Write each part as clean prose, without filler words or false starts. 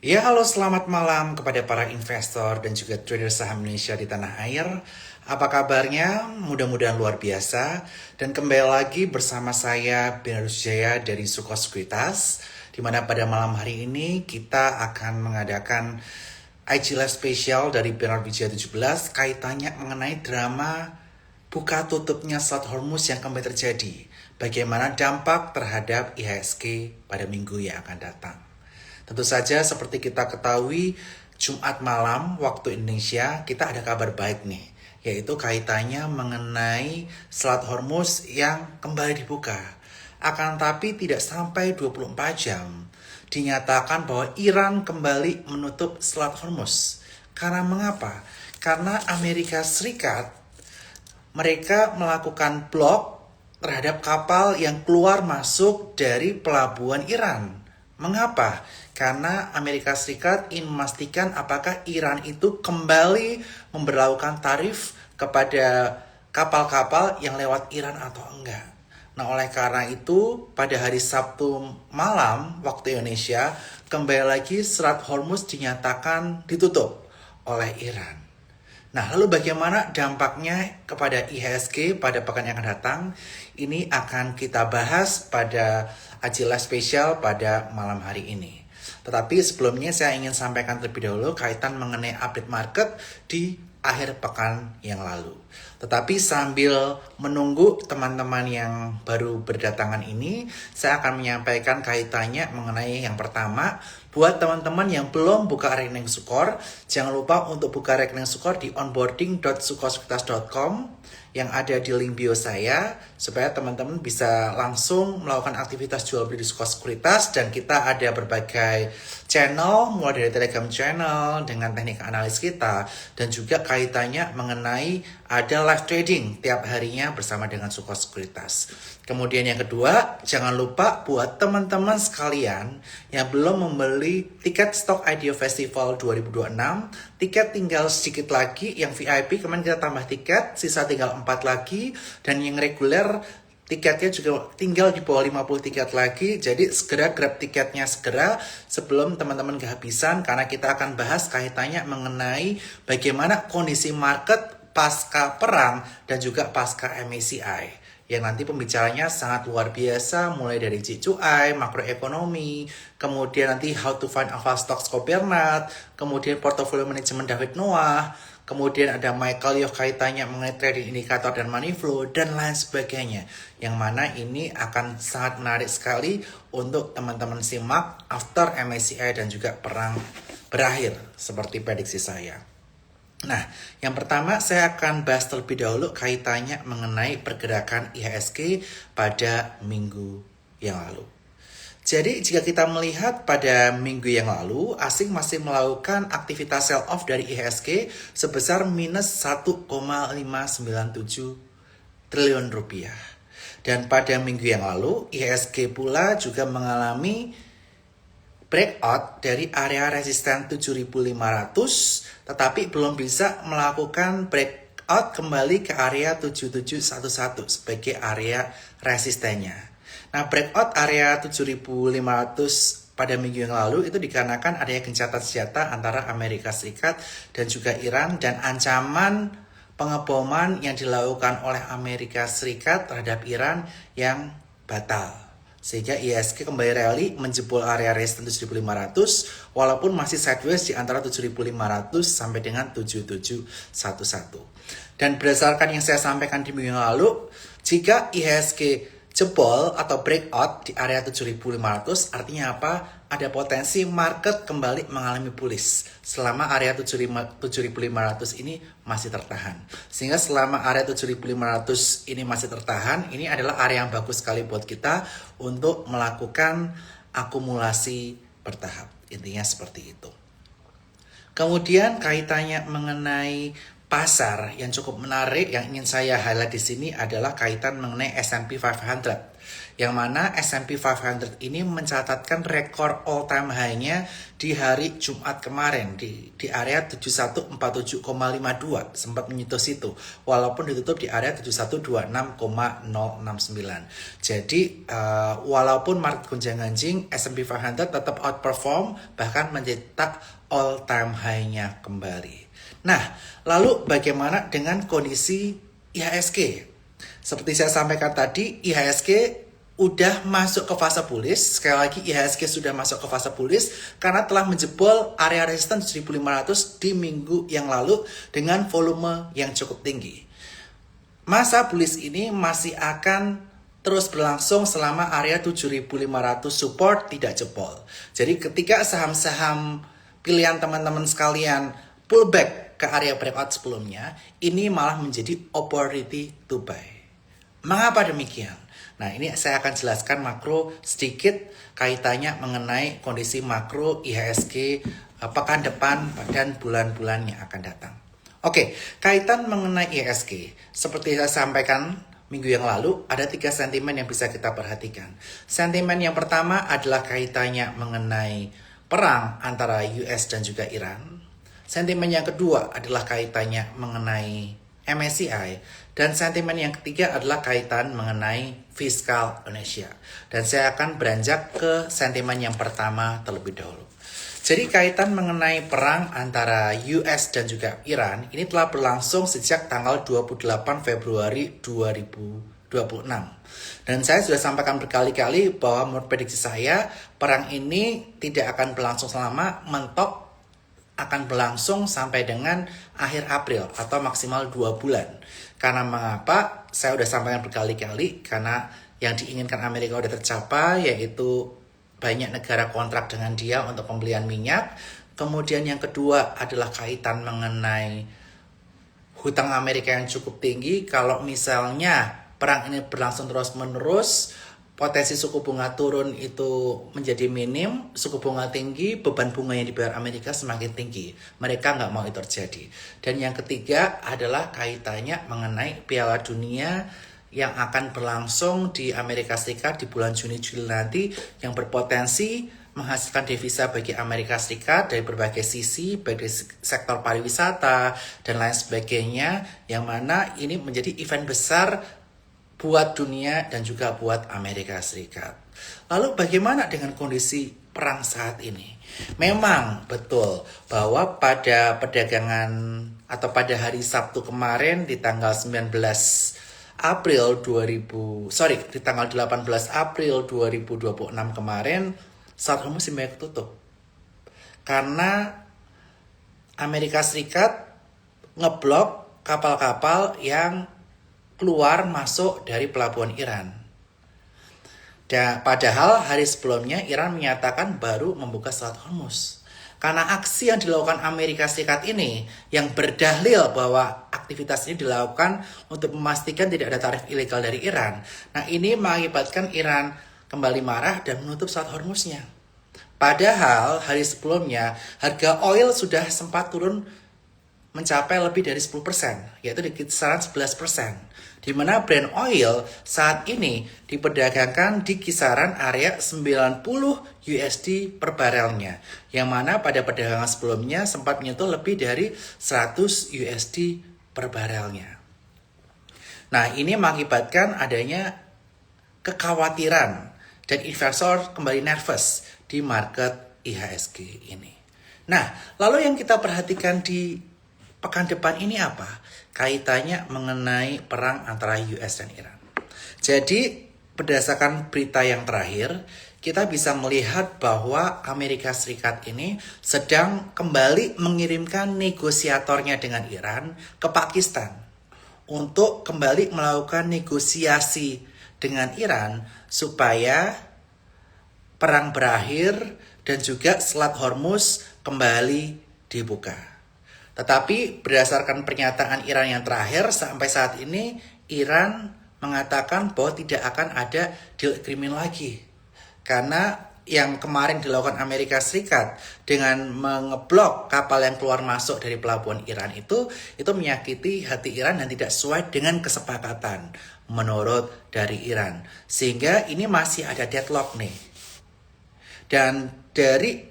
Ya, halo selamat malam kepada para investor dan juga trader saham Indonesia di tanah air. Apa kabarnya? Mudah-mudahan luar biasa. Dan kembali lagi bersama saya Benarus Jaya dari Suko Sekuritas, di mana pada malam hari ini kita akan mengadakan IG Live spesial dari Benar Wijaya 17 kaitannya mengenai drama buka tutupnya Selat Hormuz yang kembali terjadi. Bagaimana dampak terhadap IHSG pada minggu yang akan datang. Tentu saja seperti kita ketahui, Jumat malam waktu Indonesia kita ada kabar baik nih, yaitu kaitannya mengenai Selat Hormuz yang kembali dibuka. Akan tapi tidak sampai 24 jam dinyatakan bahwa Iran kembali menutup Selat Hormuz. Karena mengapa? Karena Amerika Serikat mereka melakukan blok terhadap kapal yang keluar masuk dari pelabuhan Iran. Mengapa? Karena Amerika Serikat ingin memastikan apakah Iran itu kembali memberlakukan tarif kepada kapal-kapal yang lewat Iran atau enggak. Nah, oleh karena itu, pada hari Sabtu malam waktu Indonesia, kembali lagi Selat Hormuz dinyatakan ditutup oleh Iran. Nah, lalu bagaimana dampaknya kepada IHSG pada pekan yang akan datang? Ini akan kita bahas pada Ajila spesial pada malam hari ini. Tetapi sebelumnya saya ingin sampaikan terlebih dahulu kaitan mengenai update market di akhir pekan yang lalu. Tetapi sambil menunggu teman-teman yang baru berdatangan ini, saya akan menyampaikan kaitannya mengenai yang pertama, buat teman-teman yang belum buka rekening Sukor, jangan lupa untuk buka rekening Sukor di onboarding.sukosekuritas.com yang ada di link bio saya, supaya teman-teman bisa langsung melakukan aktivitas jual beli di Sukor Sekuritas. Dan kita ada berbagai channel, mulai dari Telegram channel dengan teknik analis kita, dan juga kaitannya mengenai ada live trading tiap harinya bersama dengan Sukor Sekuritas. Kemudian yang kedua, jangan lupa buat teman-teman sekalian yang belum membeli tiket Stock IDO Festival 2026, tiket tinggal sedikit lagi. Yang VIP kemarin kita tambah tiket, sisa tinggal 4 lagi, dan yang reguler tiketnya juga tinggal di bawah 50 tiket lagi. Jadi segera grab tiketnya segera sebelum teman-teman kehabisan, karena kita akan bahas kaitannya mengenai bagaimana kondisi market pasca perang dan juga pasca MSCI, yang nanti pembicaranya sangat luar biasa, mulai dari GCI, makroekonomi, kemudian nanti how to find alpha stocks Bernard, kemudian portfolio management David Noah, kemudian ada Michael Yoh kaitannya mengenai trading indikator dan money flow, dan lain sebagainya. Yang mana ini akan sangat menarik sekali untuk teman-teman simak after MSCI dan juga perang berakhir, seperti prediksi saya. Nah, yang pertama saya akan bahas terlebih dahulu kaitannya mengenai pergerakan IHSG pada minggu yang lalu. Jadi jika kita melihat pada minggu yang lalu, asing masih melakukan aktivitas sell off dari IHSG sebesar minus 1,597 triliun rupiah. Dan pada minggu yang lalu, IHSG pula juga mengalami breakout dari area resisten 7.500, tetapi belum bisa melakukan breakout kembali ke area 7711 sebagai area resistennya. Nah, breakout area 7.500 pada minggu yang lalu itu dikarenakan adanya gencatan senjata antara Amerika Serikat dan juga Iran, dan ancaman pengeboman yang dilakukan oleh Amerika Serikat terhadap Iran yang batal. Sehingga IHSG kembali rally menjebol area resistance 7.500 walaupun masih sideways di antara 7.500 sampai dengan 7.711. Dan berdasarkan yang saya sampaikan di minggu yang lalu, jika IHSG jebol atau breakout di area 7.500, artinya apa? Ada potensi market kembali mengalami bullish selama area 7.500 ini masih tertahan. Sehingga selama area 7.500 ini masih tertahan, ini adalah area yang bagus sekali buat kita untuk melakukan akumulasi bertahap. Intinya seperti itu. Kemudian kaitannya mengenai pasar yang cukup menarik yang ingin saya highlight di sini adalah kaitan mengenai S&P 500. Yang mana S&P 500 ini mencatatkan rekor all time high-nya di hari Jumat kemarin di area 7147,52, sempat menyentuh situ walaupun ditutup di area 7126,069. Jadi walaupun market gonjang-ganjing, S&P 500 tetap outperform bahkan mencetak all time high-nya kembali. Nah, lalu bagaimana dengan kondisi IHSG? Seperti saya sampaikan tadi, IHSG udah masuk ke fase bullish. Sekali lagi IHSG sudah masuk ke fase bullish karena telah menjebol area resistance 1500 di minggu yang lalu dengan volume yang cukup tinggi. Masa bullish ini masih akan terus berlangsung selama area 7500 support tidak jebol. Jadi ketika saham-saham pilihan teman-teman sekalian pullback ke area breakout sebelumnya, ini malah menjadi opportunity to buy. Mengapa demikian? Nah, ini saya akan jelaskan makro sedikit kaitannya mengenai kondisi makro IHSG pekan depan dan bulan-bulan yang akan datang. Oke, kaitan mengenai IHSG. Seperti saya sampaikan minggu yang lalu, ada 3 sentimen yang bisa kita perhatikan. Sentimen yang pertama adalah kaitannya mengenai perang antara US dan juga Iran. Sentimen yang kedua adalah kaitannya mengenai MSCI, dan sentimen yang ketiga adalah kaitan mengenai fiskal Indonesia. Dan saya akan beranjak ke sentimen yang pertama terlebih dahulu. Jadi kaitan mengenai perang antara US dan juga Iran ini telah berlangsung sejak tanggal 28 Februari 2026. Dan saya sudah sampaikan berkali-kali bahwa menurut prediksi saya, perang ini tidak akan berlangsung selama, mentok akan berlangsung sampai dengan akhir April atau maksimal 2 bulan. Karena mengapa? Saya sudah sampaikan berkali-kali, karena yang diinginkan Amerika sudah tercapai, yaitu banyak negara kontrak dengan dia untuk pembelian minyak. Kemudian yang kedua adalah kaitan mengenai hutang Amerika yang cukup tinggi. Kalau misalnya perang ini berlangsung terus-menerus, potensi suku bunga turun itu menjadi minim, suku bunga tinggi, beban bunga yang dibayar Amerika semakin tinggi. Mereka nggak mau itu terjadi. Dan yang ketiga adalah kaitannya mengenai Piala Dunia yang akan berlangsung di Amerika Serikat di bulan Juni-Juli nanti, yang berpotensi menghasilkan devisa bagi Amerika Serikat dari berbagai sisi, baik dari sektor pariwisata dan lain sebagainya, yang mana ini menjadi event besar buat dunia dan juga buat Amerika Serikat. Lalu bagaimana dengan kondisi perang saat ini? Memang betul bahwa pada perdagangan atau pada hari Sabtu kemarin di tanggal 18 April 2026 kemarin, Strait Hormuz banyak tutup. Karena Amerika Serikat ngeblok kapal-kapal yang keluar masuk dari pelabuhan Iran. Dan padahal hari sebelumnya Iran menyatakan baru membuka Strait Hormuz. Karena aksi yang dilakukan Amerika Serikat ini yang berdahlil bahwa aktivitas ini dilakukan untuk memastikan tidak ada tarif ilegal dari Iran. Nah, ini mengakibatkan Iran kembali marah dan menutup Strait Hormuznya. Padahal hari sebelumnya harga oil sudah sempat turun mencapai lebih dari 10%, yaitu di kisaran 11%. Di mana Brent oil saat ini diperdagangkan di kisaran area 90 USD per barelnya, yang mana pada perdagangan sebelumnya sempat menyentuh lebih dari 100 USD per barelnya. Nah, ini mengakibatkan adanya kekhawatiran dan investor kembali nervous di market IHSG ini. Nah, lalu yang kita perhatikan di pekan depan ini apa? Kaitannya mengenai perang antara US dan Iran. Jadi, berdasarkan berita yang terakhir, kita bisa melihat bahwa Amerika Serikat ini sedang kembali mengirimkan negosiatornya dengan Iran ke Pakistan untuk kembali melakukan negosiasi dengan Iran supaya perang berakhir dan juga Selat Hormuz kembali dibuka. Tetapi berdasarkan pernyataan Iran yang terakhir, sampai saat ini Iran mengatakan bahwa tidak akan ada deal agreement lagi. Karena yang kemarin dilakukan Amerika Serikat dengan mengeblok kapal yang keluar masuk dari pelabuhan Iran itu menyakiti hati Iran dan tidak sesuai dengan kesepakatan menurut dari Iran. Sehingga ini masih ada deadlock nih. Dan dari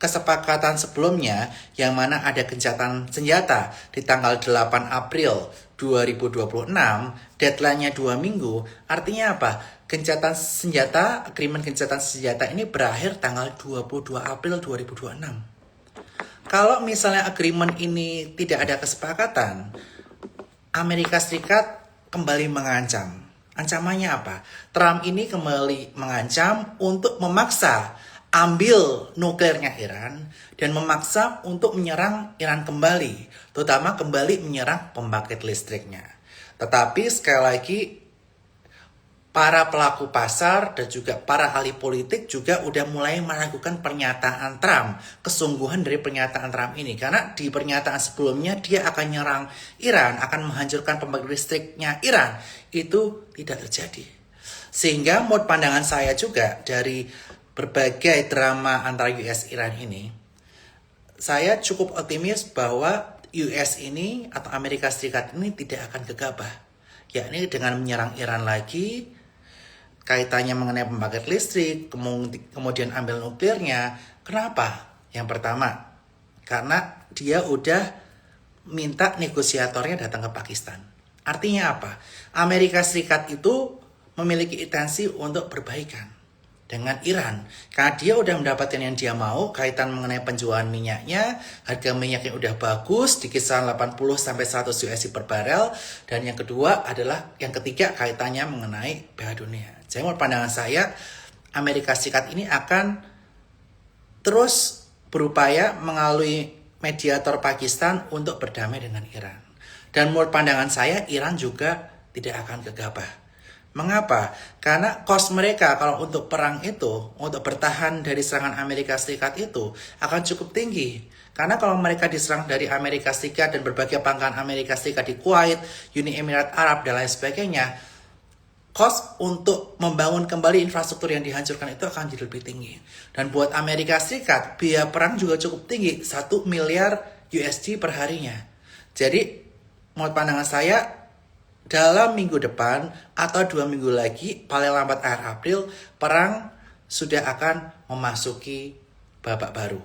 kesepakatan sebelumnya yang mana ada gencatan senjata di tanggal 8 April 2026, deadline-nya 2 minggu, artinya apa? Agreement gencatan senjata ini berakhir tanggal 22 April 2026. Kalau misalnya agreement ini tidak ada kesepakatan, Amerika Serikat kembali mengancam. Ancamannya apa? Trump ini kembali mengancam untuk memaksa ambil nuklirnya Iran dan memaksa untuk menyerang Iran kembali, terutama kembali menyerang pembangkit listriknya. Tetapi sekali lagi para pelaku pasar dan juga para ahli politik juga udah mulai meragukan pernyataan Trump, kesungguhan dari pernyataan Trump ini, karena di pernyataan sebelumnya dia akan menyerang Iran, akan menghancurkan pembangkit listriknya Iran, itu tidak terjadi. Sehingga menurut pandangan saya juga dari berbagai drama antara US Iran ini, saya cukup optimis bahwa US ini atau Amerika Serikat ini tidak akan gegabah, yakni dengan menyerang Iran lagi, kaitannya mengenai pembangkit listrik, kemudian ambil nuklirnya. Kenapa? Yang pertama, karena dia udah minta negosiatornya datang ke Pakistan. Artinya apa? Amerika Serikat itu memiliki intensi untuk berbaikan dengan Iran, karena dia udah mendapatkan yang dia mau, kaitan mengenai penjualan minyaknya, harga minyaknya udah bagus di kisaran 80-100 USD per barel, dan yang ketiga kaitannya mengenai BH dunia. Jadi menurut pandangan saya, Amerika Serikat ini akan terus berupaya melalui mediator Pakistan untuk berdamai dengan Iran. Dan menurut pandangan saya, Iran juga tidak akan gegabah. Mengapa? Karena cost mereka kalau untuk perang itu, untuk bertahan dari serangan Amerika Serikat itu akan cukup tinggi. Karena kalau mereka diserang dari Amerika Serikat dan berbagai pangkalan Amerika Serikat di Kuwait, Uni Emirat Arab, dan lain sebagainya, cost untuk membangun kembali infrastruktur yang dihancurkan itu akan jadi lebih tinggi. Dan buat Amerika Serikat, biaya perang juga cukup tinggi, 1 miliar USD per harinya. Jadi, menurut pandangan saya, dalam minggu depan atau 2 minggu lagi, paling lambat akhir April, perang sudah akan memasuki babak baru.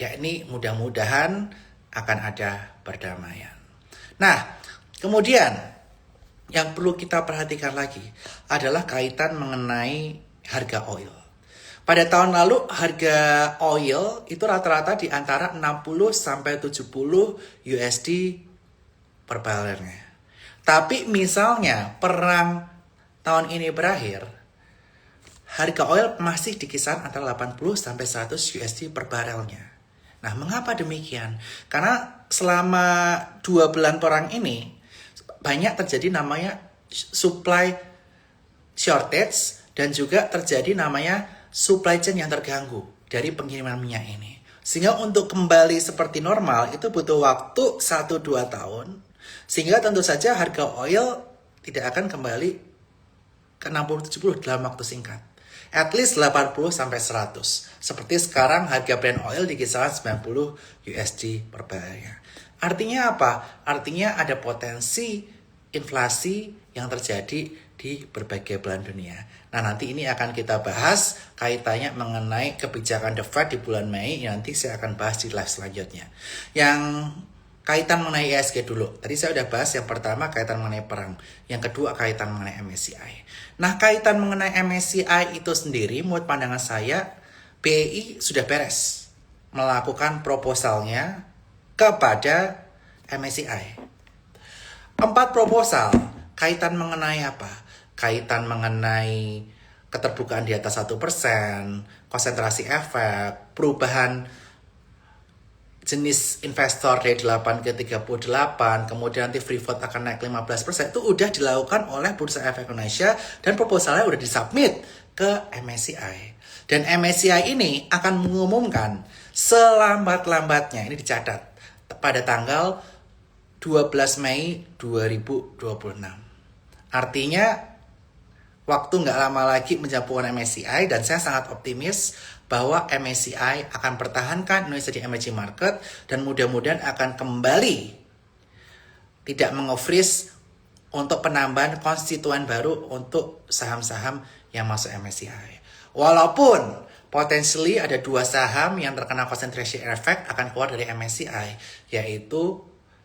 Yakni mudah-mudahan akan ada perdamaian. Nah, kemudian yang perlu kita perhatikan lagi adalah kaitan mengenai harga oil. Pada tahun lalu harga oil itu rata-rata di antara 60-70 USD per barelnya. Tapi misalnya perang tahun ini berakhir, harga oil masih di kisaran antara 80-100 USD per barelnya. Nah, mengapa demikian? Karena selama 2 bulan perang ini banyak terjadi namanya supply shortage dan juga terjadi namanya supply chain yang terganggu dari pengiriman minyak ini. Sehingga untuk kembali seperti normal itu butuh waktu 1-2 tahun. Sehingga tentu saja harga oil tidak akan kembali ke 60-70 dalam waktu singkat. At least 80-100. Seperti sekarang harga Brent oil di kisaran 90 USD per barelnya. Artinya apa? Artinya ada potensi inflasi yang terjadi di berbagai belahan dunia. Nah, nanti ini akan kita bahas kaitannya mengenai kebijakan The Fed di bulan Mei. Nanti saya akan bahas di live selanjutnya. Yang kaitan mengenai ISG dulu. Tadi saya udah bahas yang pertama kaitan mengenai perang. Yang kedua kaitan mengenai MSCI. Nah, kaitan mengenai MSCI itu sendiri menurut pandangan saya, BI sudah beres melakukan proposalnya kepada MSCI. 4 proposal kaitan mengenai apa? Kaitan mengenai keterbukaan di atas 1%, konsentrasi efek, perubahan jenis investor dari 8 ke 38, kemudian nanti free float akan naik 15%, itu udah dilakukan oleh Bursa Efek Indonesia dan proposalnya udah disubmit ke MSCI. Dan MSCI ini akan mengumumkan selambat-lambatnya, ini dicatat, pada tanggal 12 Mei 2026. Artinya waktu nggak lama lagi menjatuhkan MSCI, dan saya sangat optimis bahwa MSCI akan pertahankan Indonesia di emerging market dan mudah-mudahan akan kembali tidak menge-freeze untuk penambahan konstituen baru untuk saham-saham yang masuk MSCI. Walaupun potentially ada 2 saham yang terkena concentration effect akan keluar dari MSCI, yaitu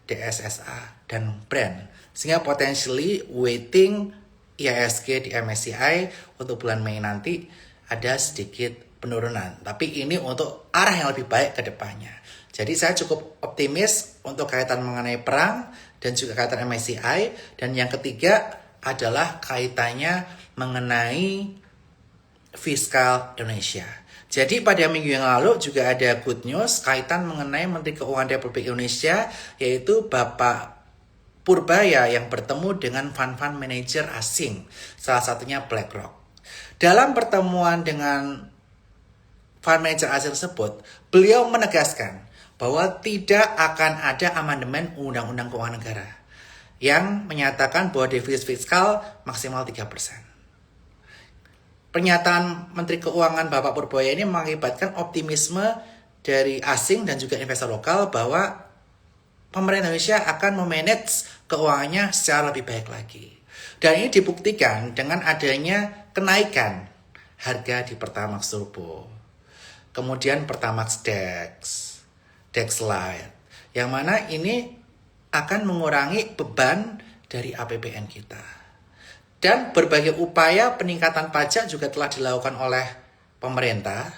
DSSA dan Brand. Sehingga potentially weighting IHSG di MSCI untuk bulan Mei nanti ada sedikit penurunan. Tapi ini untuk arah yang lebih baik ke depannya. Jadi saya cukup optimis untuk kaitan mengenai perang dan juga kaitan MSCI. Dan yang ketiga adalah kaitannya mengenai fiskal Indonesia. Jadi pada minggu yang lalu juga ada good news kaitan mengenai Menteri Keuangan Republik Indonesia, yaitu Bapak Purbaya yang bertemu dengan fund manager asing, salah satunya BlackRock. Dalam pertemuan dengan fund manager asing tersebut, beliau menegaskan bahwa tidak akan ada amandemen Undang-Undang Keuangan Negara yang menyatakan bahwa defisit fiskal maksimal 3%. Pernyataan Menteri Keuangan Bapak Purbaya ini mengakibatkan optimisme dari asing dan juga investor lokal bahwa pemerintah Indonesia akan memanage keuangannya secara lebih baik lagi. Dan ini dibuktikan dengan adanya kenaikan harga di Pertamax Turbo, kemudian Pertamax Dex Lite, yang mana ini akan mengurangi beban dari APBN kita. Dan berbagai upaya peningkatan pajak juga telah dilakukan oleh pemerintah,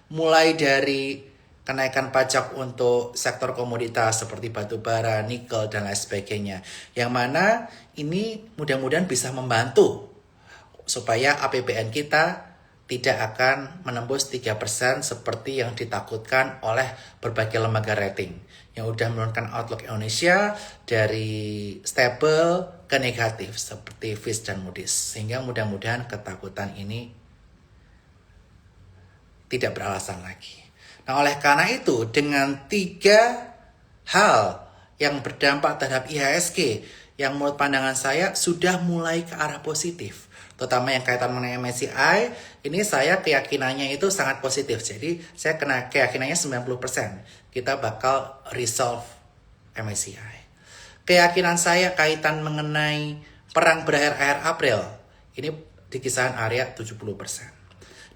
mulai dari kenaikan pajak untuk sektor komoditas seperti batu bara, nikel, dan lain sebagainya. Yang mana ini mudah-mudahan bisa membantu supaya APBN kita tidak akan menembus 3% seperti yang ditakutkan oleh berbagai lembaga rating yang sudah menurunkan outlook Indonesia dari stable ke negatif seperti Fitch dan Moody's. Sehingga mudah-mudahan ketakutan ini tidak beralasan lagi. Nah, oleh karena itu dengan 3 hal yang berdampak terhadap IHSG yang menurut pandangan saya sudah mulai ke arah positif, terutama yang kaitan mengenai MSCI, ini saya keyakinannya itu sangat positif. Jadi saya kena keyakinannya 90%. Kita bakal resolve MSCI. Keyakinan saya kaitan mengenai perang berakhir akhir April, ini di kisaran area 70%.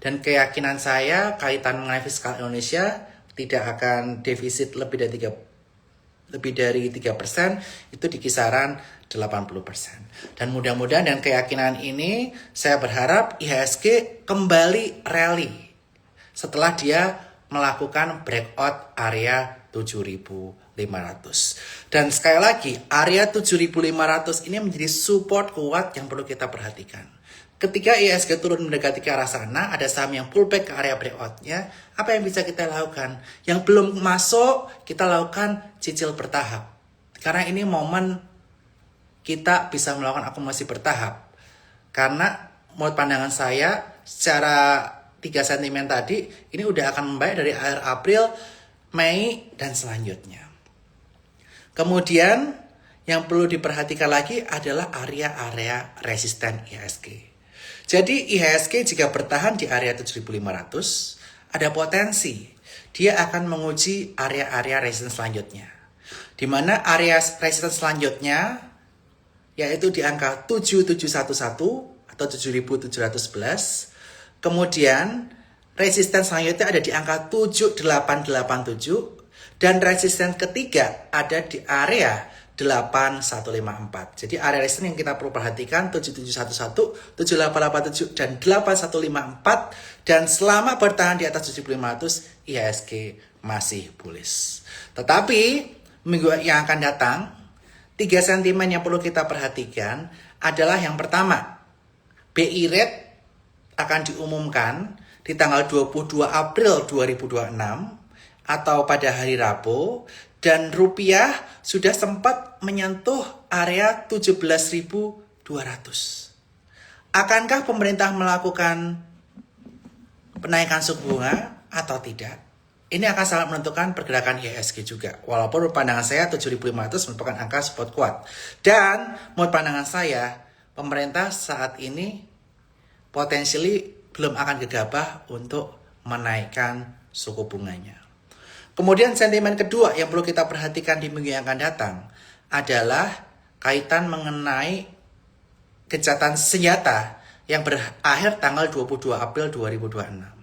Dan keyakinan saya kaitan mengenai fiskal Indonesia tidak akan defisit lebih dari 3%, itu di kisaran 80%. Dan mudah-mudahan dan keyakinan ini saya berharap IHSG kembali rally setelah dia melakukan breakout area 7.500. Dan sekali lagi, area 7.500 ini menjadi support kuat yang perlu kita perhatikan. Ketika IHSG turun mendekati ke arah sana, ada saham yang pullback ke area breakout-nya, apa yang bisa kita lakukan? Yang belum masuk, kita lakukan cicil bertahap. Karena ini momen kita bisa melakukan akumulasi bertahap. Karena menurut pandangan saya, secara 3 sentimen tadi, ini udah akan membaik dari akhir April, Mei, dan selanjutnya. Kemudian, yang perlu diperhatikan lagi adalah area-area resisten IHSG. Jadi IHSG jika bertahan di area 7.500, ada potensi dia akan menguji area-area resisten selanjutnya. Di mana area resisten selanjutnya yaitu di angka 7711 atau 7.711. Kemudian resisten selanjutnya ada di angka 7887 dan resisten ketiga ada di area 8154. Jadi area resisten yang kita perlu perhatikan 7711, 7887 dan 8154, dan selama bertahan di atas 7500 IHSG masih bullish. Tetapi minggu yang akan datang 3 sentimen yang perlu kita perhatikan adalah yang pertama, BI rate akan diumumkan di tanggal 22 April 2026 atau pada hari Rabu, dan rupiah sudah sempat menyentuh area 17.200. Akankah pemerintah melakukan penaikan suku bunga atau tidak? Ini akan sangat menentukan pergerakan IHSG juga. Walaupun pandangan saya 7.500 merupakan angka support kuat. Dan menurut pandangan saya, pemerintah saat ini potentially belum akan gegabah untuk menaikkan suku bunganya. Kemudian sentimen kedua yang perlu kita perhatikan di minggu yang akan datang adalah kaitan mengenai gencatan senjata yang berakhir tanggal 22 April 2026.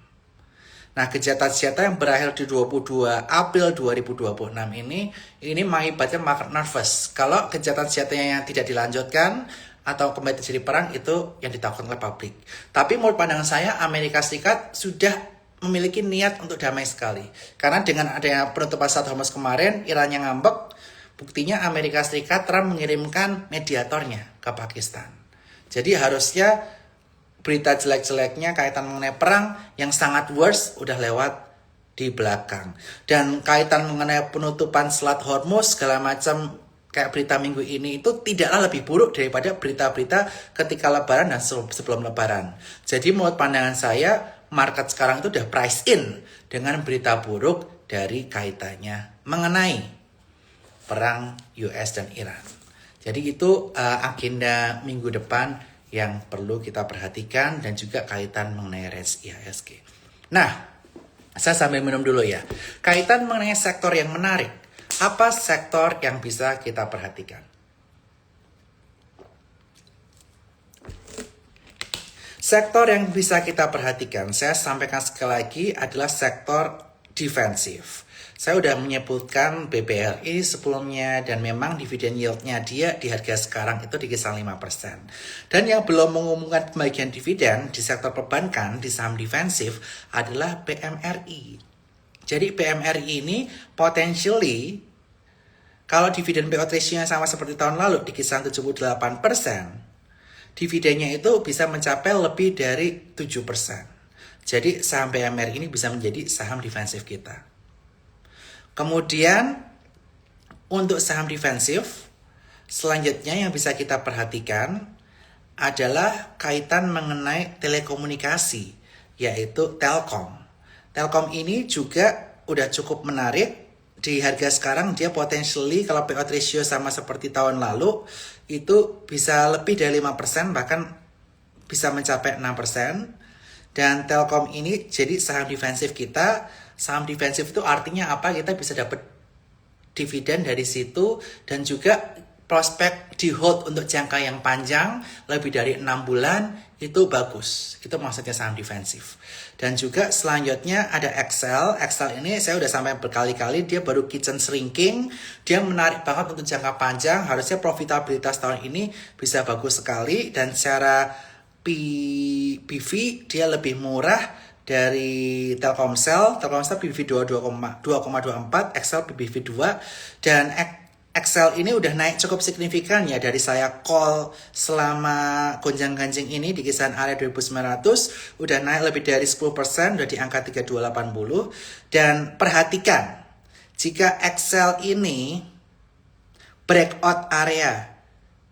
Nah, gencatan senjata yang berakhir di 22 April 2026 ini mengakibatkan market nervous. Kalau gencatan senjatanya yang tidak dilanjutkan atau kembali terjadi perang, itu yang ditakutkan oleh publik. Tapi menurut pandangan saya, Amerika Serikat sudah memiliki niat untuk damai sekali. Karena dengan adanya penutupan Strait Hormuz kemarin, Iran yang ngambek, buktinya Amerika Serikat Trump mengirimkan mediatornya ke Pakistan. Jadi harusnya berita jelek-jeleknya kaitan mengenai perang yang sangat worst udah lewat di belakang. Dan kaitan mengenai penutupan Selat Hormuz segala macam kayak berita minggu ini itu tidaklah lebih buruk daripada berita-berita ketika lebaran dan sebelum lebaran. Jadi menurut pandangan saya, market sekarang itu udah price in dengan berita buruk dari kaitannya mengenai perang US dan Iran. Jadi itu agenda minggu depan yang perlu kita perhatikan dan juga kaitan mengenai range IHSG. Nah, saya sambil minum dulu ya. Kaitan mengenai sektor yang menarik. Apa sektor yang bisa kita perhatikan? Sektor yang bisa kita perhatikan, saya sampaikan sekali lagi, adalah sektor defensif. Saya udah menyebutkan BBRI sebelumnya dan memang dividen yieldnya dia di harga sekarang itu di kisaran 5%. Dan yang belum mengumumkan pembagian dividen di sektor perbankan di saham defensif adalah BMRI. Jadi BMRI ini potentially kalau dividen payout ratio-nya sama seperti tahun lalu di kisaran 78%, dividennya itu bisa mencapai lebih dari 7%. Jadi saham BMRI ini bisa menjadi saham defensif kita. Kemudian untuk saham defensif, selanjutnya yang bisa kita perhatikan adalah kaitan mengenai telekomunikasi, yaitu Telkom. Telkom ini juga udah cukup menarik. Di harga sekarang dia potentially kalau payout ratio sama seperti tahun lalu, itu bisa lebih dari 5%, bahkan bisa mencapai 6%. Dan Telkom ini jadi saham defensif kita. Saham defensif itu artinya apa? Kita bisa dapat dividen dari situ dan juga prospek di hold untuk jangka yang panjang lebih dari 6 bulan itu bagus. Itu maksudnya saham defensif. Dan juga selanjutnya ada Excel. Excel ini saya udah sampai berkali-kali, dia baru kitchen shrinking. Dia menarik banget untuk jangka panjang. Harusnya profitabilitas tahun ini bisa bagus sekali dan secara PBV dia lebih murah dari Telkomsel. Telkomsel PBV 2,24, Excel PBV 2, dan Excel ini udah naik cukup signifikan ya dari saya call selama gonjang-ganjing ini di kisaran area 2900 udah naik lebih dari 10%, udah di angka 3280. Dan perhatikan, jika Excel ini breakout area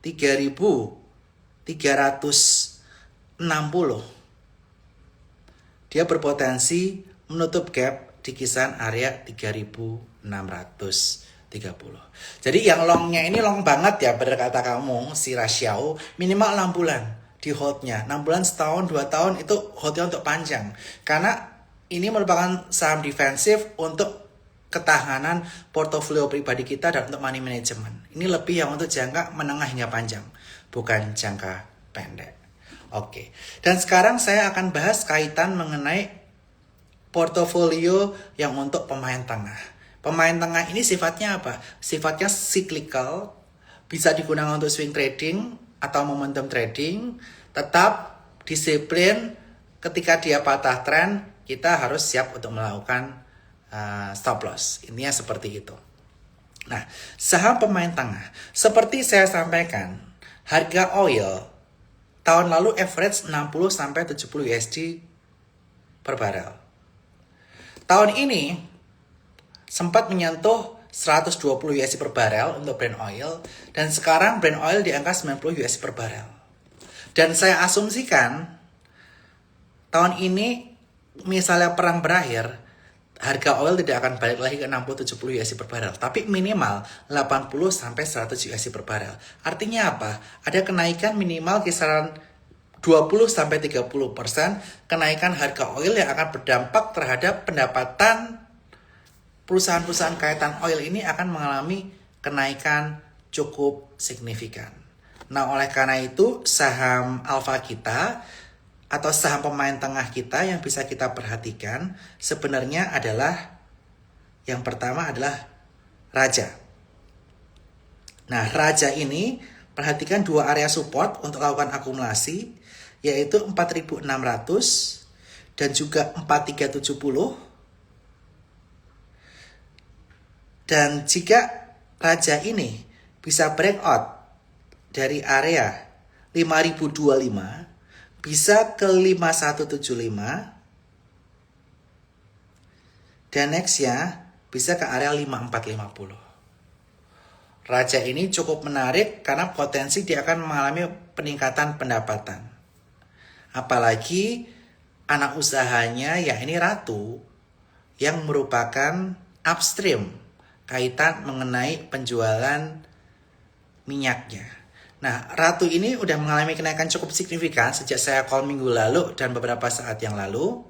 3360, dia berpotensi menutup gap di kisaran area 3630. Jadi yang longnya ini long banget ya, bener kata kamu, si Rasio minimal 6 bulan di holdnya. 6 bulan, setahun, 2 tahun itu holdnya untuk panjang. Karena ini merupakan saham defensif untuk ketahanan portofolio pribadi kita dan untuk money management. Ini lebih yang untuk jangka menengah hingga panjang, bukan jangka pendek. Oke, dan sekarang saya akan bahas kaitan mengenai portofolio yang untuk pemain tengah. Pemain tengah ini sifatnya apa? Sifatnya cyclical, bisa digunakan untuk swing trading atau momentum trading. Tetap disiplin, ketika dia patah tren, kita harus siap untuk melakukan stop loss. Intinya seperti itu. Nah, saham pemain tengah, seperti saya sampaikan, harga oil tahun lalu average 60-70 USD per barel. Tahun ini sempat menyentuh 120 USD per barel untuk Brent oil, dan sekarang Brent oil di angka 90 USD per barel. Dan saya asumsikan tahun ini misalnya perang berakhir, harga oil tidak akan balik lagi ke 60-70 USD per barel, tapi minimal 80-100 USD per barel. Artinya apa? Ada kenaikan minimal kisaran 20-30% kenaikan harga oil yang akan berdampak terhadap pendapatan perusahaan-perusahaan kaitan oil ini akan mengalami kenaikan cukup signifikan. Nah, oleh karena itu saham alfa kita atau saham pemain tengah kita yang bisa kita perhatikan sebenarnya adalah yang pertama adalah Raja. Nah, Raja ini perhatikan dua area support untuk lakukan akumulasi, yaitu 4.600 dan juga 4.370. Dan jika Raja ini bisa breakout dari area 5.025, bisa ke 5.175, dan nextnya bisa ke area 5.450. Raja ini cukup menarik karena potensi dia akan mengalami peningkatan pendapatan. Apalagi anak usahanya ya ini Ratu yang merupakan upstream kaitan mengenai penjualan minyaknya. Nah, Ratu ini udah mengalami kenaikan cukup signifikan sejak saya call minggu lalu dan beberapa saat yang lalu.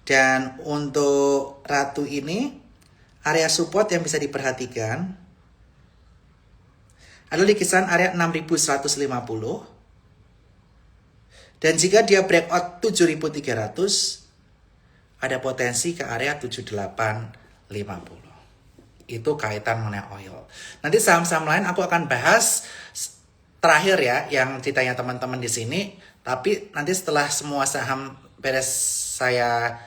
Dan untuk Ratu ini, area support yang bisa diperhatikan adalah di kisaran area 6.150. Dan jika dia breakout 7.300, ada potensi ke area 7850. Itu kaitan mengenai oil. Nanti saham-saham lain aku akan bahas terakhir ya, yang ditanya teman-teman di sini. Tapi nanti setelah semua saham beres saya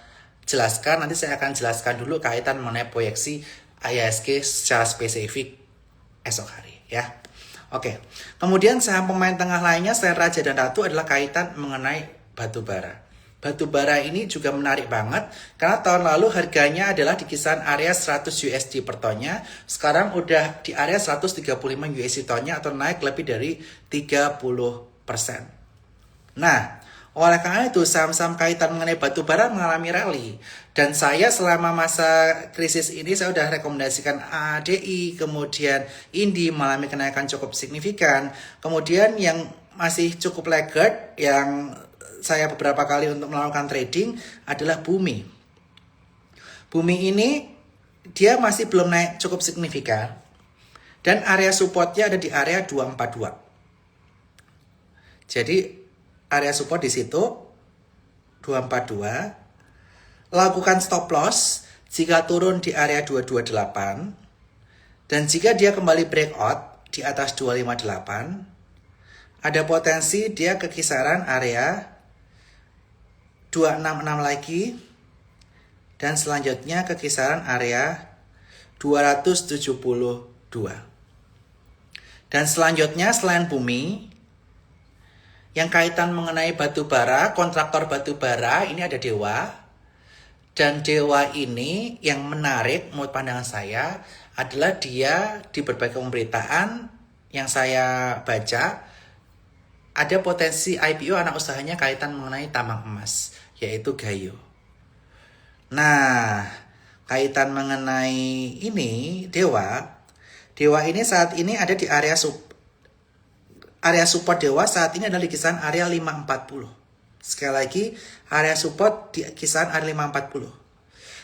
jelaskan, nanti saya akan jelaskan dulu kaitan mengenai proyeksi IHSG secara spesifik esok hari ya. Oke. Kemudian saham pemain tengah lainnya selain Raja dan Ratu adalah kaitan mengenai batu bara. Batu bara ini juga menarik banget karena tahun lalu harganya adalah di kisaran area 100 USD per tonnya. Sekarang udah di area 135 USD tonnya atau naik lebih dari 30%. Nah, oleh karena itu saham-saham kaitan mengenai batu bara mengalami rally. Dan saya selama masa krisis ini saya udah rekomendasikan ADI, kemudian Indi mengalami kenaikan cukup signifikan. Kemudian yang masih cukup laggard yang saya beberapa kali untuk melakukan trading adalah Bumi. Bumi ini dia masih belum naik cukup signifikan dan area supportnya ada di area 242. Jadi area support di situ 242. Lakukan stop loss jika turun di area 228 dan jika dia kembali breakout di atas 258, ada potensi dia ke kisaran area 266 lagi dan selanjutnya ke kisaran area 272. Dan selanjutnya selain Bumi yang kaitan mengenai batu bara, kontraktor batu bara ini ada Dewa. Dan Dewa ini yang menarik menurut pandangan saya adalah dia di berbagai pemberitaan yang saya baca ada potensi IPO anak usahanya kaitan mengenai tambang emas, yaitu Gayo. Nah, kaitan mengenai ini Dewa ini saat ini ada di area support Dewa saat ini adalah di kisaran area 540. Sekali lagi, area support di kisaran area 540.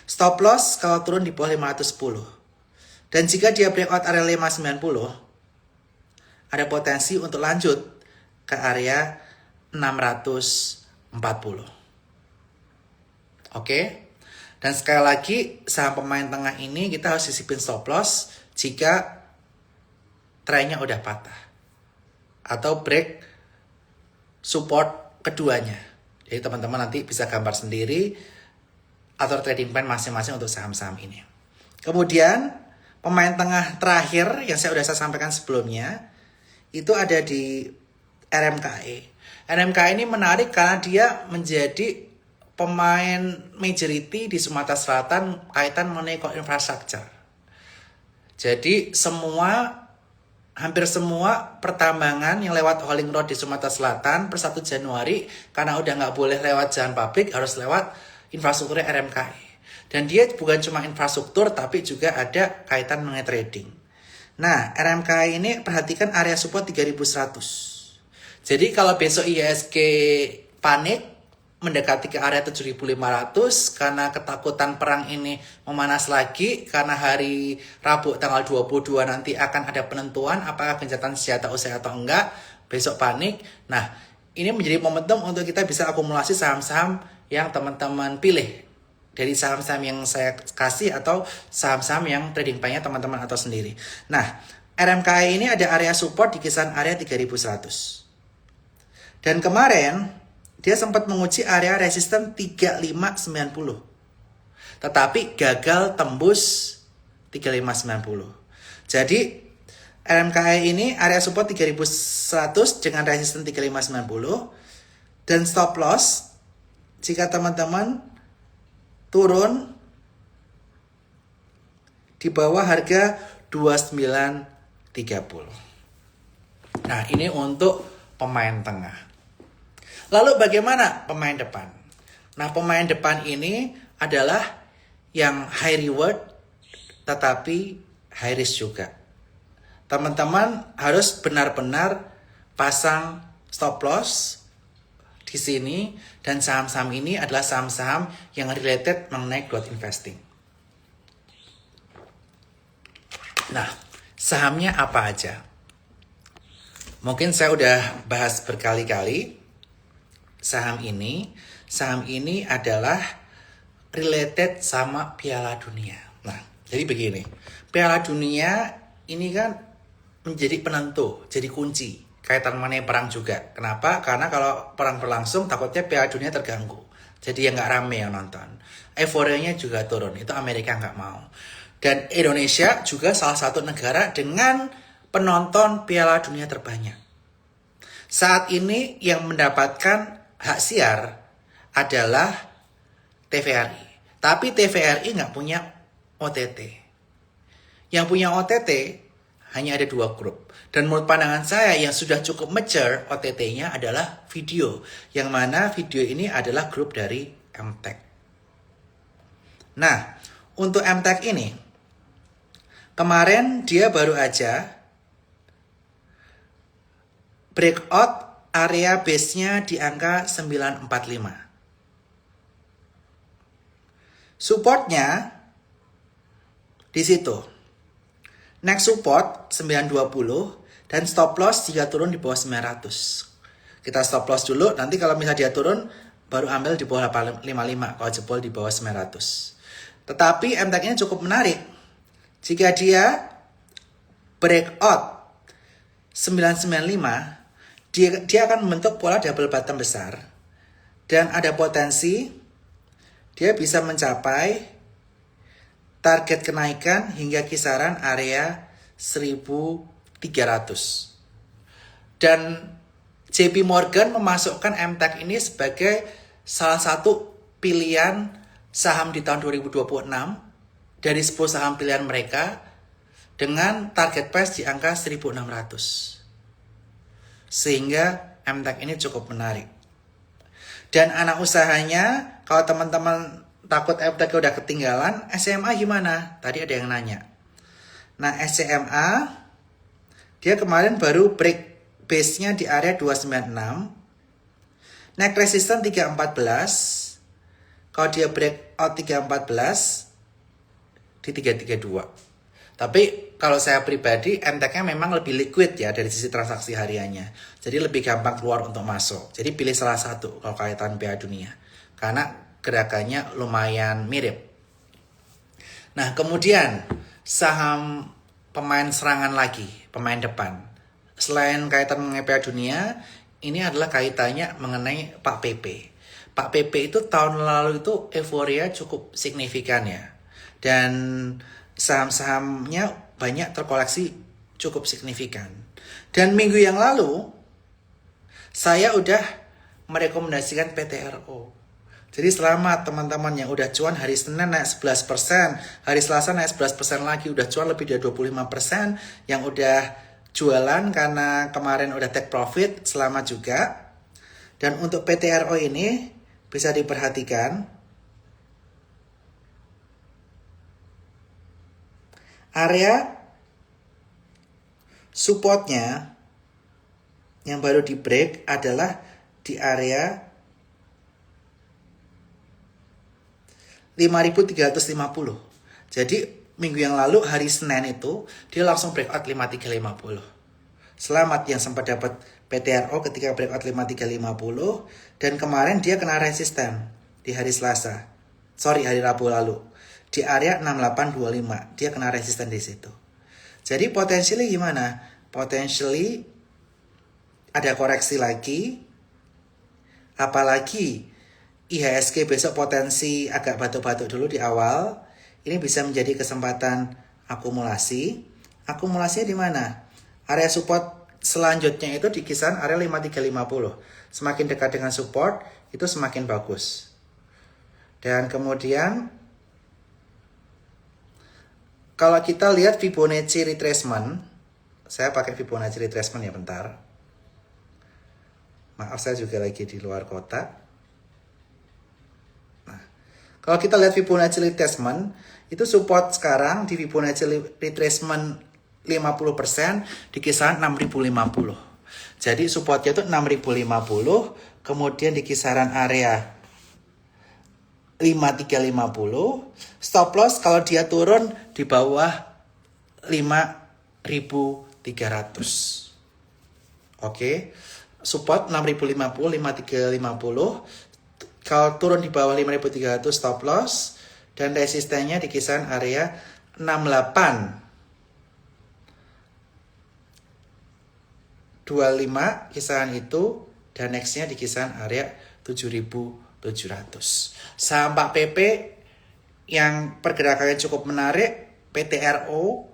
Stop loss kalau turun di bawah 510. Dan jika dia breakout area 590, ada potensi untuk lanjut ke area 640. Oke. Dan sekali lagi saham pemain tengah ini kita harus sisipin stop loss jika trennya udah patah atau break support keduanya. Jadi teman-teman nanti bisa gambar sendiri atau trading plan masing-masing untuk saham-saham ini. Kemudian pemain tengah terakhir yang saya sudah sampaikan sebelumnya itu ada di RMKE. RMKE ini menarik karena dia menjadi pemain majority di Sumatera Selatan kaitan mengenai infrastruktur. Jadi hampir semua pertambangan yang lewat hauling road di Sumatera Selatan per 1 Januari karena udah nggak boleh lewat jalan publik harus lewat infrastrukturnya RMKE. Dan dia bukan cuma infrastruktur tapi juga ada kaitan mengenai trading. Nah, RMKE ini perhatikan area support 3.100. Jadi kalau besok IHSG panik mendekati ke area 7.500 karena ketakutan perang ini memanas lagi, karena hari Rabu tanggal 22 nanti akan ada penentuan apakah gencatan senjata usai atau enggak, besok panik. Nah, ini menjadi momentum untuk kita bisa akumulasi saham-saham yang teman-teman pilih dari saham-saham yang saya kasih atau saham-saham yang trading plan-nya teman-teman atau sendiri. Nah, RMKI ini ada area support di kisaran area 3.100. Dan kemarin dia sempat menguji area resisten 3590. Tetapi gagal tembus 3590. Jadi RMKI ini area support 3100 dengan resisten 3590 dan stop loss jika teman-teman turun di bawah harga 2930. Nah, ini untuk pemain tengah. Lalu bagaimana pemain depan? Nah, pemain depan ini adalah yang high reward tetapi high risk juga. Teman-teman harus benar-benar pasang stop loss di sini, dan saham-saham ini adalah saham-saham yang related mengenai growth investing. Nah, sahamnya apa aja? Mungkin saya udah bahas berkali-kali. Saham ini adalah related sama Piala Dunia. Nah, jadi begini. Piala Dunia ini kan menjadi penentu, jadi kunci. Kaitan mengenai perang juga. Kenapa? Karena kalau perang berlangsung takutnya Piala Dunia terganggu. Jadi yang nggak rame yang nonton. Euforianya juga turun. Itu Amerika nggak mau. Dan Indonesia juga salah satu negara dengan penonton Piala Dunia terbanyak. Saat ini yang mendapatkan hak siar adalah TVRI. Tapi TVRI nggak punya OTT. Yang punya OTT hanya ada 2 grup. Dan menurut pandangan saya yang sudah cukup mature OTT-nya adalah video. Yang mana video ini adalah grup dari MTech. Nah, untuk MTech ini, kemarin dia baru aja breakout area base-nya di angka 945. Supportnya di situ. Next support 920 dan stop loss jika turun di bawah 900. Kita stop loss dulu, nanti kalau misalnya dia turun baru ambil di bawah 855 kalau jebol di bawah 900. Tetapi MTech ini cukup menarik. Jika dia breakout 995, dia akan membentuk pola double bottom besar. Dan ada potensi dia bisa mencapai target kenaikan hingga kisaran area 1300. Dan JP Morgan memasukkan MTech ini sebagai salah satu pilihan saham di tahun 2026 dari 10 saham pilihan mereka dengan target price di angka 1600. Sehingga MTech ini cukup menarik. Dan anak usahanya, kalau teman-teman takut MTech udah ketinggalan, SMA gimana? Tadi ada yang nanya. Nah, SMA dia kemarin baru break base-nya di area 296. Neck resistance 314. Kalau dia break out 314 di 332. Tapi kalau saya pribadi, MTech-nya memang lebih liquid ya dari sisi transaksi hariannya. Jadi lebih gampang keluar untuk masuk. Jadi pilih salah satu kalau kaitan Piala Dunia. Karena gerakannya lumayan mirip. Nah, kemudian saham pemain serangan lagi, pemain depan. Selain kaitan mengenai Piala Dunia, ini adalah kaitannya mengenai Pak PP. Pak PP itu tahun lalu itu euforia cukup signifikan ya. Dan saham-sahamnya banyak terkoleksi cukup signifikan. Dan minggu yang lalu, saya udah merekomendasikan PTRO. Jadi selamat teman-teman yang udah cuan hari Senin naik 11%, hari Selasa naik 11% lagi, udah cuan lebih dari 25%, yang udah jualan karena kemarin udah take profit, selamat juga. Dan untuk PTRO ini bisa diperhatikan, area supportnya yang baru di break adalah di area 5.350. Jadi minggu yang lalu hari Senin itu dia langsung breakout 5350. Selamat yang sempat dapat PTRO ketika breakout 5350, dan kemarin dia kena resisten di hari Selasa. Hari Rabu lalu di area 6825 dia kena resisten di situ. Jadi potentially gimana? Potentially ada koreksi lagi. Apalagi IHSG besok potensi agak batuk-batuk dulu di awal. Ini bisa menjadi kesempatan akumulasi. Akumulasinya di mana? Area support selanjutnya itu di kisaran area 5350. Semakin dekat dengan support, itu semakin bagus. Dan kemudian, kalau kita lihat Fibonacci retracement, saya pakai Fibonacci retracement ya bentar. Maaf, saya juga lagi di luar kota. Nah, kalau kita lihat Fibonacci retracement, itu support sekarang di Fibonacci retracement 50% di kisaran 6050. Jadi supportnya itu 6050, kemudian di kisaran area 5350. Stop loss kalau dia turun di bawah 5300. Oke. Support 6050, 5350. Kalau turun di bawah 5300 stop loss, dan resistennya di kisaran area 6825 kisaran itu, dan nextnya di kisaran area 7700. Saham Pak PP yang pergerakannya cukup menarik, PTRO,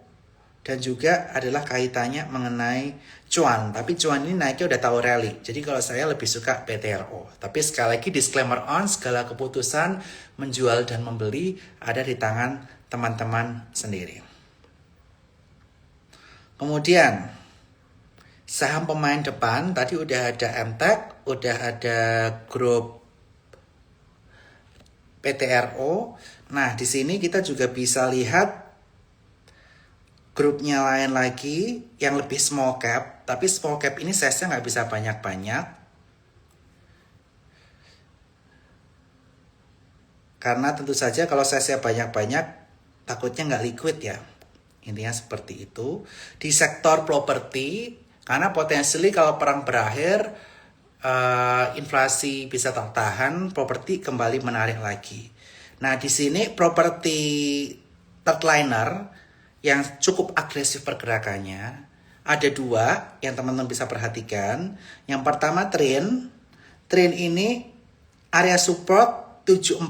dan juga adalah kaitannya mengenai cuan. Tapi cuan ini naiknya udah tahu rally. Jadi kalau saya lebih suka PTRO. Tapi sekali lagi disclaimer on, segala keputusan menjual dan membeli ada di tangan teman-teman sendiri. Kemudian saham pemain depan tadi udah ada MTEK, udah ada grup PTRO. Nah, di sini kita juga bisa lihat grupnya lain lagi yang lebih small cap, tapi small cap ini size-nya nggak bisa banyak-banyak. Karena tentu saja kalau size-nya banyak-banyak, takutnya nggak liquid ya. Intinya seperti itu. Di sektor properti, karena potensially kalau perang berakhir, inflasi bisa tertahan, properti kembali menarik lagi. Nah, di sini properti third liner yang cukup agresif pergerakannya, ada dua yang teman-teman bisa perhatikan. Yang pertama Trin ini area support 745,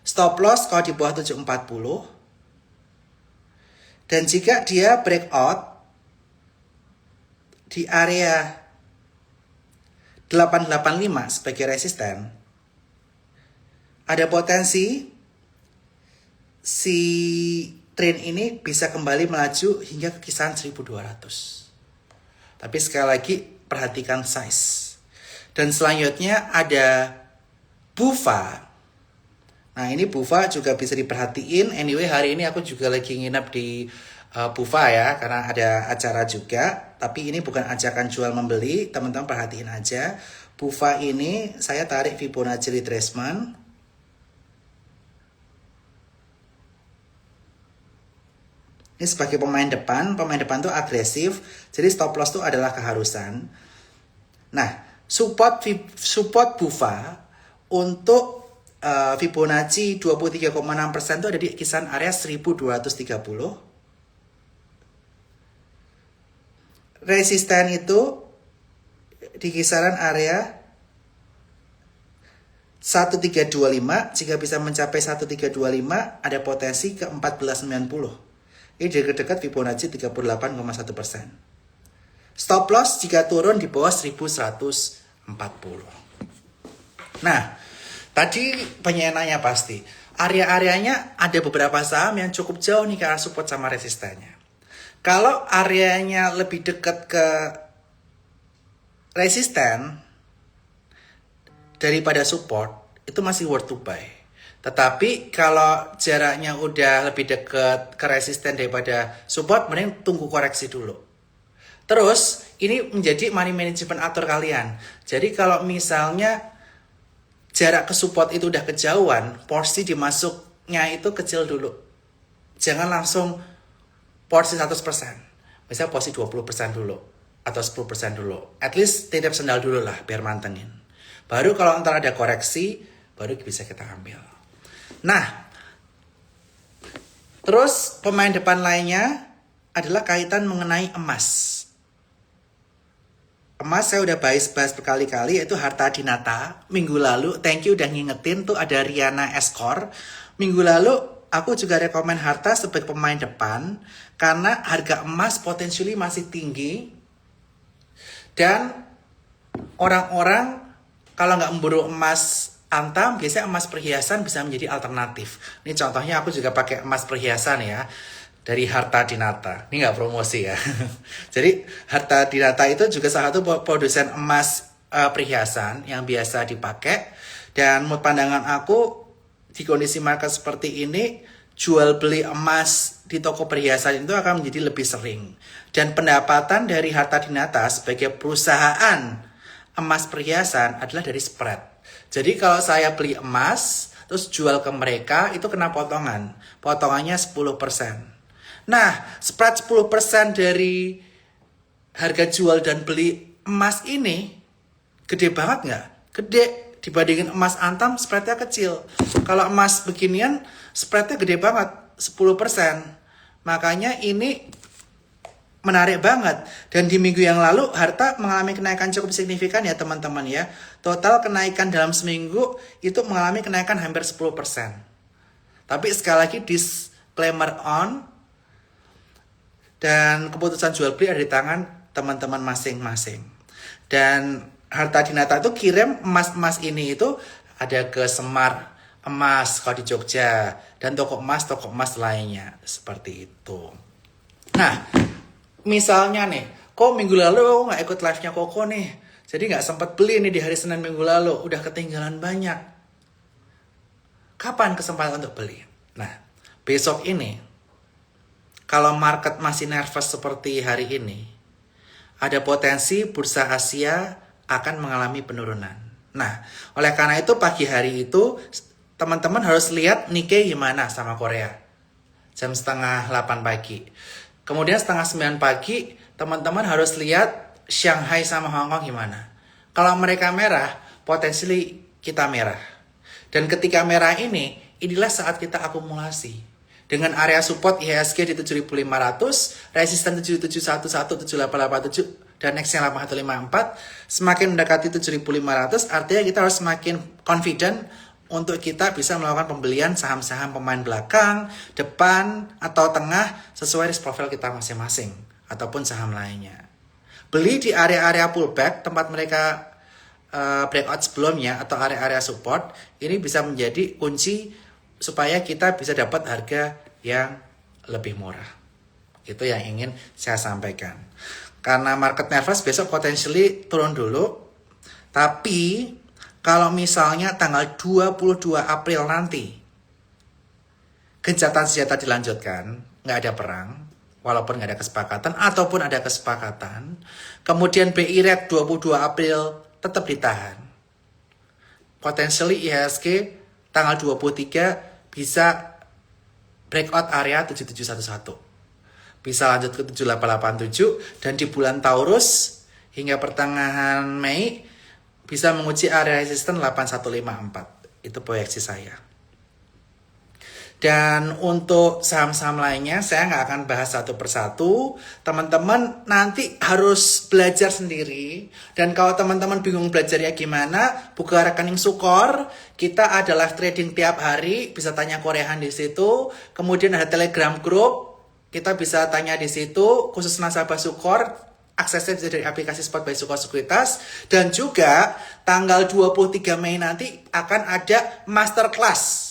stop loss kalau di bawah 740, dan jika dia breakout di area 885 sebagai resisten, ada potensi si Trin ini bisa kembali melaju hingga ke kisaran 1200. Tapi sekali lagi perhatikan size. Dan selanjutnya ada BUFA. Nah, ini BUFA juga bisa diperhatiin. Anyway, hari ini aku juga lagi nginep di BUFA ya, karena ada acara juga. Tapi ini bukan ajakan jual membeli, teman-teman perhatiin aja. BUFA ini saya tarik Fibonacci retracement. Ini sebagai pemain depan tuh agresif, jadi stop loss tuh adalah keharusan. Nah, support BUFA untuk Fibonacci 23,6% itu ada di kisaran area 1230. Resisten itu di kisaran area 1325. Jika bisa mencapai 1325, ada potensi ke 1490. Ini dekat-dekat Fibonacci 38,1%. Stop loss jika turun di bawah 1140. Nah, tadi penyanyi pasti. Area-areanya ada beberapa saham yang cukup jauh nih ke arah support sama resistennya. Kalau areanya lebih dekat ke resisten daripada support, itu masih worth to buy. Tetapi kalau jaraknya udah lebih dekat ke resisten daripada support, mending tunggu koreksi dulu. Terus ini menjadi money management atur kalian. Jadi kalau misalnya jarak ke support itu udah kejauhan, porsi dimasuknya itu kecil dulu. Jangan langsung porsi 100%. Misalnya porsi 20% dulu atau 10% dulu. At least titip sendal dulu lah biar mantengin. Baru kalau ntar ada koreksi, baru bisa kita ambil. Nah, terus pemain depan lainnya adalah kaitan mengenai emas. Emas saya udah bahas berkali-kali, yaitu Harta Dinata. Minggu lalu, thank you udah ngingetin, tuh ada Riana Eskor. Minggu lalu aku juga rekomen Harta sebagai pemain depan karena harga emas potensially masih tinggi. Dan orang-orang kalau nggak memburu emas antam, biasanya emas perhiasan bisa menjadi alternatif. Ini contohnya aku juga pakai emas perhiasan ya. Dari Harta Dinata. Ini nggak promosi ya. Jadi Harta Dinata itu juga salah satu produsen emas perhiasan yang biasa dipakai. Dan menurut pandangan aku, di kondisi market seperti ini, jual beli emas di toko perhiasan itu akan menjadi lebih sering. Dan pendapatan dari Harta Dinata sebagai perusahaan emas perhiasan adalah dari spread. Jadi kalau saya beli emas, terus jual ke mereka, itu kena potongan. Potongannya 10%. Nah, spread 10% dari harga jual dan beli emas ini gede banget nggak? Gede. Dibandingin emas antam, spreadnya kecil. Kalau emas beginian, spreadnya gede banget, 10%. Makanya ini menarik banget. Dan di minggu yang lalu, Harta mengalami kenaikan cukup signifikan ya teman-teman ya. Total kenaikan dalam seminggu itu mengalami kenaikan hampir 10%. Tapi sekali lagi disclaimer on, dan keputusan jual beli ada di tangan teman-teman masing-masing. Dan Harta Dinata itu kirim emas-emas ini itu ada ke Semar Emas kalau di Jogja. Dan toko emas lainnya. Seperti itu. Nah, misalnya nih, kok minggu lalu aku gak ikut live-nya Koko nih. Jadi gak sempat beli nih di hari Senin minggu lalu. Udah ketinggalan banyak. Kapan kesempatan untuk beli? Nah, besok ini, kalau market masih nervous seperti hari ini, ada potensi bursa Asia akan mengalami penurunan. Nah, oleh karena itu pagi hari itu, teman-teman harus lihat Nikkei gimana sama Korea. Jam setengah 8 pagi. Kemudian setengah 9 pagi, teman-teman harus lihat Shanghai sama Hong Kong gimana. Kalau mereka merah, potensi kita merah. Dan ketika merah ini, inilah saat kita akumulasi. Dengan area support IHSG di 7.500, resisten 7711, 7887, dan nextnya 8154, semakin mendekati 7.500, artinya kita harus semakin confident untuk kita bisa melakukan pembelian saham-saham pemain belakang, depan, atau tengah sesuai risk profile kita masing-masing, ataupun saham lainnya. Beli di area-area pullback, tempat mereka breakout sebelumnya, atau area-area support, ini bisa menjadi kunci supaya kita bisa dapat harga yang lebih murah. Itu yang ingin saya sampaikan. Karena market nervous besok potentially turun dulu. Tapi kalau misalnya tanggal 22 April nanti gencatan senjata dilanjutkan, nggak ada perang, walaupun nggak ada kesepakatan, ataupun ada kesepakatan, kemudian BI rate 22 April tetap ditahan, potentially IHSG tanggal 23 bisa breakout area 7711. Bisa lanjut ke 7887 dan di bulan Taurus hingga pertengahan Mei bisa menguji area resisten 8154. Itu proyeksi saya. Dan untuk saham-saham lainnya saya nggak akan bahas satu persatu. Teman-teman nanti harus belajar sendiri. Dan kalau teman-teman bingung belajarnya gimana, buka rekening Sukor. Kita ada live trading tiap hari, bisa tanya Korean di situ. Kemudian ada Telegram group, kita bisa tanya di situ. Khusus nasabah Sukor, aksesnya bisa dari aplikasi Spot by Sukor Sekuritas. Dan juga tanggal 23 Mei nanti akan ada masterclass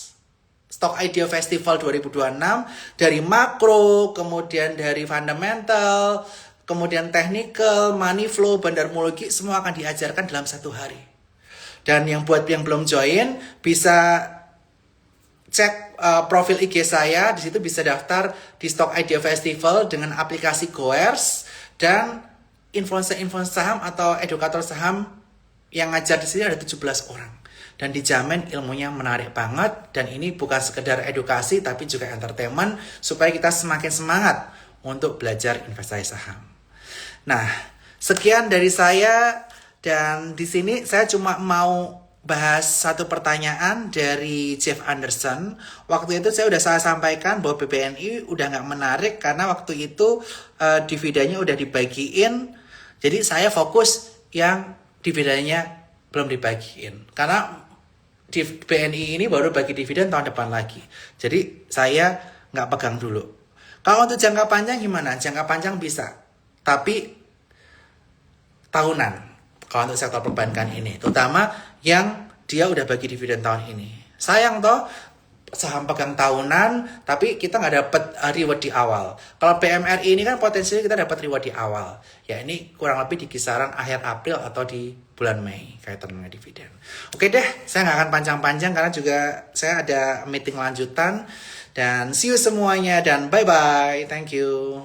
Stock Idea Festival 2026 dari makro, kemudian dari fundamental, kemudian technical, money flow, bandarmologi, semua akan diajarkan dalam satu hari. Dan yang buat yang belum join bisa cek profil IG saya, di situ bisa daftar di Stock Idea Festival dengan aplikasi Goers dan influencer saham atau edukator saham yang ngajar di sini ada 17 orang. Dan dijamin ilmunya menarik banget. Dan ini bukan sekedar edukasi tapi juga entertainment supaya kita semakin semangat untuk belajar investasi saham. Nah, sekian dari saya, dan di sini saya cuma mau bahas satu pertanyaan dari Jeff Anderson. Waktu itu saya sampaikan bahwa BBNI udah nggak menarik karena waktu itu dividennya udah dibagiin. Jadi saya fokus yang dividennya belum dibagiin. Karena di BNI ini baru bagi dividen tahun depan lagi. Jadi saya nggak pegang dulu. Kalau untuk jangka panjang gimana? Jangka panjang bisa. Tapi tahunan. Kalau untuk sektor perbankan ini. Terutama yang dia udah bagi dividen tahun ini. Sayang toh, saham pegang tahunan, tapi kita nggak dapat reward di awal. Kalau PMRI ini kan potensinya kita dapat reward di awal. Ya ini kurang lebih di kisaran akhir April atau di bulan Mei kaitan dengan dividen. Oke deh, saya nggak akan panjang-panjang karena juga saya ada meeting lanjutan. Dan see you semuanya dan bye-bye. Thank you.